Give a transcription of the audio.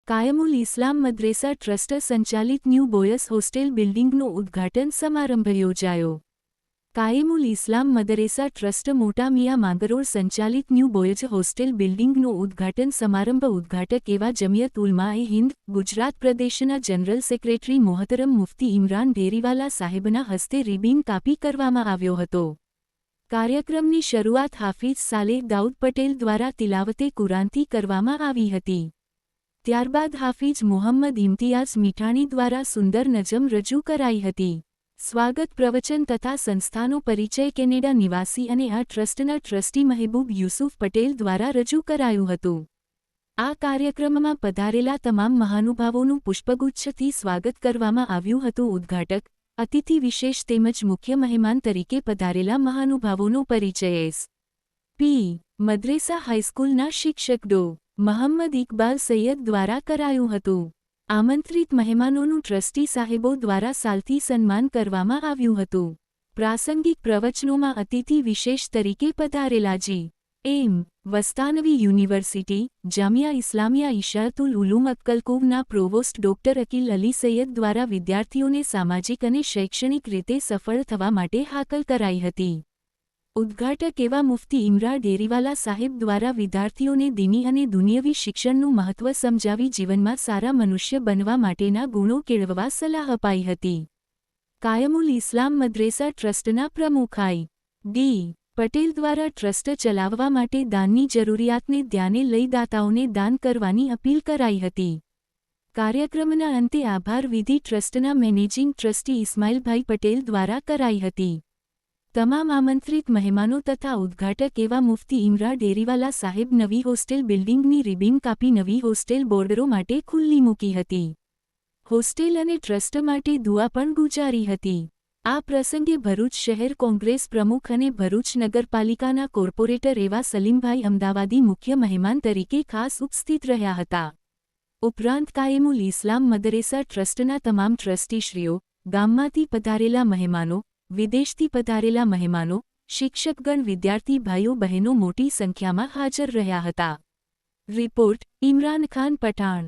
કાયમુલ ઇસ્લામ મદ્રેસા trust સંચાલિત new boys hostel બિલ્ડિંગનો ઉદ્ઘાટન સમારંભ યોજાયો. કાયમુલ ઇસ્લામ મદરેસા ટ્રસ્ટ મોટા મિયા માંગરોળ સંચાલિત ન્યૂ બોયઝ હોસ્ટેલ બિલ્ડિંગનો ઉદ્ઘાટન સમારંભ ઉદ્ઘાટક એવા જમિયત ઉલમાએ હિન્દ ગુજરાત પ્રદેશના જનરલ સેક્રેટરી મોહતરમ મુફ્તી ઇમરાન ઢેરીવાલા સાહેબના હસ્તે રિબીન કાપી કરવામાં આવ્યો હતો. કાર્યક્રમની શરૂઆત હાફિઝ સાલેહ દાઉદ પટેલ દ્વારા તિલાવતે કુરાનથી કરવામાં આવી હતી. ત્યારબાદ હાફિઝ મોહમ્મદ ઇમ્તિયાઝ મીઠાણી દ્વારા સુંદર નજમ રજૂ કરાઈ હતી. સ્વાગત પ્રવચન તથા સંસ્થાનો પરિચય કેનેડા નિવાસી અને આ ટ્રસ્ટના ટ્રસ્ટી મહેબૂબ યુસુફ પટેલ દ્વારા રજૂ કરાયું હતું. આ કાર્યક્રમમાં પધારેલા તમામ મહાનુભાવોનું પુષ્પગુચ્છથી સ્વાગત કરવામાં આવ્યું હતું. ઉદ્ઘાટક, અતિથિ વિશેષ તેમજ મુખ્ય મહેમાન તરીકે પધારેલા મહાનુભાવોનો પરિચય એસ.પી. મદ્રેસા હાઈસ્કૂલના શિક્ષક ડો. મોહમ્મદ ઇકબાલ સૈયદ દ્વારા કરાયું હતું. આમંત્રિત મહેમાનોનું ટ્રસ્ટી સાહેબો દ્વારા સાલથી સન્માન કરવામાં આવ્યું હતું. પ્રાસંગિક પ્રવચનોમાં અતિથિ વિશેષ તરીકે પધારેલા જી.એમ. વસ્તાનવી યુનિવર્સિટી, જામિયા ઇસ્લામિયા ઇશારતુલ ઉલૂમ અક્કલકોવના પ્રોવોસ્ટ ડોક્ટર અકીલ અલી સૈયદ દ્વારા વિદ્યાર્થીઓને સામાજિક અને શૈક્ષણિક રીતે સફળ થવા માટે હાકલ કરાઈ હતી. ઉદ્ઘાટક એવા મુફ્તી ઇમરાન ઢેરીવાલા સાહેબ દ્વારા વિદ્યાર્થીઓને દીની અને દુનિયવી શિક્ષણનું મહત્વ સમજાવી જીવનમાં સારા મનુષ્ય બનવા માટેના ગુણો કેળવવા સલાહ અપાઈ હતી. કાયમુલ ઇસ્લામ મદ્રેસા ટ્રસ્ટના પ્રમુખ આઈ.ડી. પટેલ દ્વારા ટ્રસ્ટ ચલાવવા માટે દાનની જરૂરિયાતને ધ્યાને લઈ દાતાઓને દાન કરવાની અપીલ કરાઈ હતી. કાર્યક્રમના અંતે આભાર વિધિ ટ્રસ્ટના મેનેજિંગ ટ્રસ્ટી ઇસ્માઇલભાઈ પટેલ દ્વારા કરાઈ હતી. તમામ આમંત્રિત મહેમાનો તથા ઉદ્ઘાટક એવા મુફ્તી ઇમરાન ઢેરીવાલા સાહેબ નવી હોસ્ટેલ બિલ્ડિંગની રિબીન કાપી નવી હોસ્ટેલ બોર્ડરો માટે ખુલ્લી મૂકી હતી. હોસ્ટેલ અને ટ્રસ્ટ માટે દુઆ પણ ગુજારી હતી. આ પ્રસંગે ભરૂચ શહેર કોંગ્રેસ પ્રમુખ અને ભરૂચ નગરપાલિકાના કોર્પોરેટર એવા સલીમભાઈ અમદાવાદી મુખ્ય મહેમાન તરીકે ખાસ ઉપસ્થિત રહ્યા હતા. ઉપરાંત કાયમુલ ઇસ્લામ મદરેસા ટ્રસ્ટના તમામ ટ્રસ્ટીશ્રીઓ, ગામમાંથી પધારેલા મહેમાનો, વિદેશથી પધારેલા મહેમાનો, શિક્ષકગણ, વિદ્યાર્થી ભાઈઓ બહેનો મોટી સંખ્યામાં હાજર રહ્યા હતા. રિપોર્ટ ઇમરાન ખાન પઠાણ.